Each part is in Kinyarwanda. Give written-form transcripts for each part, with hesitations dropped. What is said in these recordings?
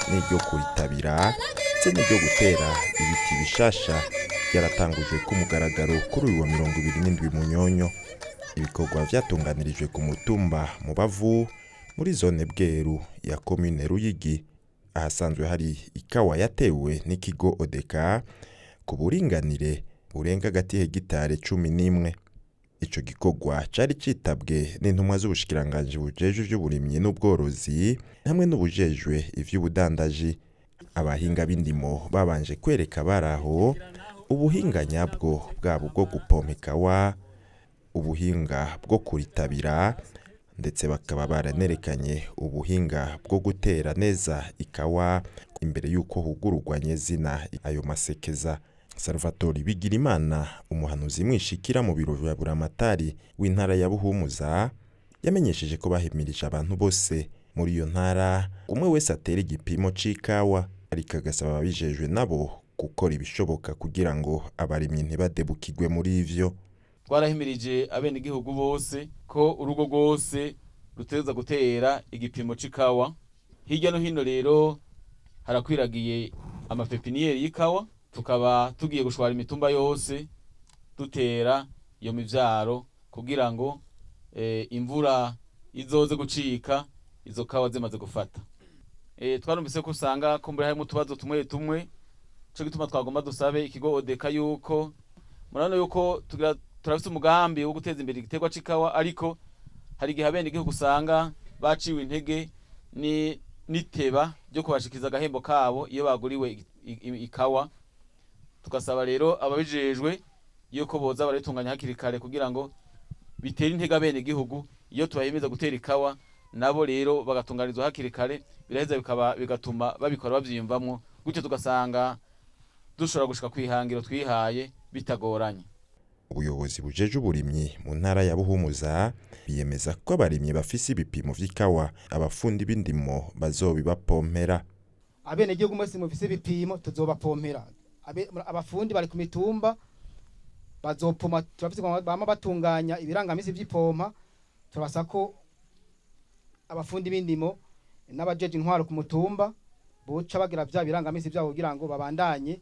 n'iryo kuritabira ndetse n'iryo gutera ibiti bishasha ryaratangujwe ku mugaragaro kuri uyu wa 27 Munyonyo. Ibikorwa vyatunganirijwe ku mutumba mu Bavu muri zone Bweru ya commune Ruyigi, ahasanzwe hari ikawa yatewe n'ikigo ODK ku buringanire burenga gati hegitare 11. Ico gikorwa cari citabwe n'intumwa z'ubushikiranganje bujejwe ivy'uburimyi n'ubworozi hamwe n'ubujejwe ivy'ubudandaji. Abahinga b'indimo babanje kwereka baraho ubuhinga nyabwo bwabo bwo gupompa ikawa, ubuhinga bwo kuritabira, ndetse bakaba baranerekanye ubuhinga bwo gutera neza ikawa imbere yuko hugururwa nyezina ayo masekeza. Salvatore Bigirimana, umuhanuzi mwishikira mu biro vya Buramatari w'intara ya Buhumuza, yamenyesheje ko bahimirije abantu bose muri iyo ntara umwe wese atera igipimo c'ikawa, ariko agasaba ababijejwe nabo gukora ibishoboka kugira ngo abarimyi ntibadebukirwe muri ivyo. Twarahimirije abene igihugu bose ko urugo rwose ruteza gutera igipimo c'ikawa. Hirya no hino rero harakwiragiye amapepiniyeri y'ikawa, tukaba tugiye gushwara imitumba yose dutera iyo mivyaro kugira ngo imvura izoze gucika izo kawa zimaze gufata. Twarumvise ko usanga kumbura harimo utubazo tumwe tumwe, cyo gituma twagomba dusabe ikigo ODK yuko murano yuko turafite umugambi wo guteza imbere igiterwa c'ikawa, ariko hari igihe abene igihugu usanga baciwe intege niteba ryo kubashikiza agahembo kabo iyo baguriwe ikawa. Tukasaba rero ababijejwe yuko boza baritunganya hakiri kare kugira ngo bitere intege abene igihugu iyo tubahimiza gutera ikawa, nabo rero bagatunganirizwa hakiri kare, biraheza bigatuma babikora bavyiyumvamwo, gutyo tugasanga dushobora gushika kwihangiro twihaye bitagoranye. Ubuyobozi bujeje uburimyi mu ntara ya Buhumuza biyemeza ko abarimyi bafise ibipimo vy'ikawa abafundi b'indimo bazobibapompera. Abene igihugu mwese mufise ibipimo tuzobapompera. Abafundi bari ku mitumba bazopoma, turafise bama batunganya ibirangamisi vy'ipompa. Turabasa ko abafundi b'indimo n'abajeje intwaro ku mutumba boca bagira vya birangamisi vyabo kugira ngo babandanye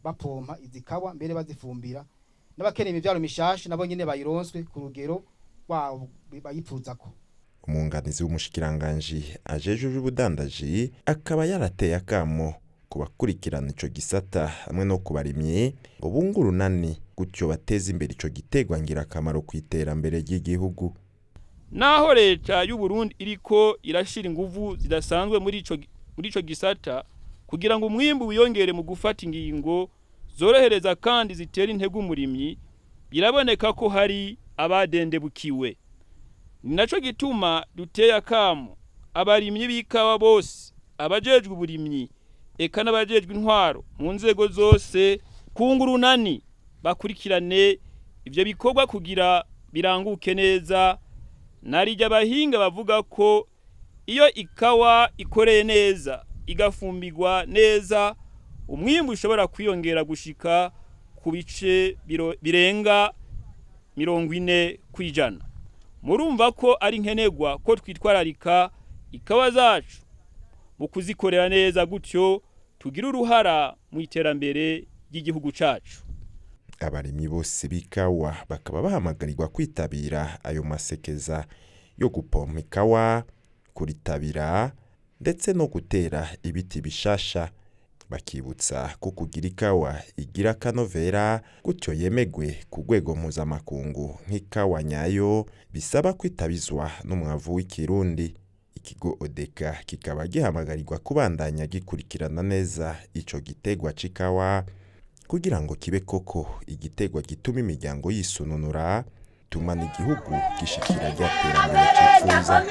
bapompa izikawa mbere bazifumbira, n'abakene imivyaro mishashi nabo nyine bayironswe ku rugero wabo bayipfuzako. Umunganizi w'umushikiranganje ajeje ubudandaji akaba yarateye akamo kubakurikirana ico gisata hamwe no kubarimye ngo bungurunani gutyo bateze imbere ico gitegwa ngira akamaro kwiterambere ry'igihugu. Naho leta y'u Burundi iriko irashira inguvu zidasanzwe muri ico gisata kugira ngo umwimbu wiyongere mu gufata ingingo zorohereza kandi zitera intege umurimyi, biraboneka ko hari abadendebukiwe. Ni naco gituma duteye akamo abarimyi b'ikawa bose, abajejwe uburimyi eka n'abajejwe intwaro mu nzego zose kungurunani bakurikirane ivyo bikorwa kugira biranguke neza. Narijya abahinga bavuga ko iyo ikawa ikoreye neza igafumbirwa neza, umwimbu ushobora kwiyongera gushika ku bice birenga 40%. Murumva ko ari nkenerwa ko twitwararika ikawa zacu mu kuzikorera neza, gutyo tugira uruhara mu iterambere ry'igihugu cacu. Abarimyi bose b'ikawa bakaba bahamagarirwa kwitabira ayo masekeza yo gupompa ikawa, kuritabira ndetse no gutera ibiti bishasha. Bakibutsa ko kugira ikawa igira kanovera gutyo yemegwe ku rwego mpuzamakungu nk'ikawa nyayo bisaba kwitabizwa n'umwavu w'ikirundi. Ikigo ODK kikaba gihamagarirwa kubandanya gikurikirana neza ico gitegwa c'ikawa kugira ngo kibe koko igitegwa gituma imiryango yisununura, tuma n'igihugu gishikira rya terambere cifuza.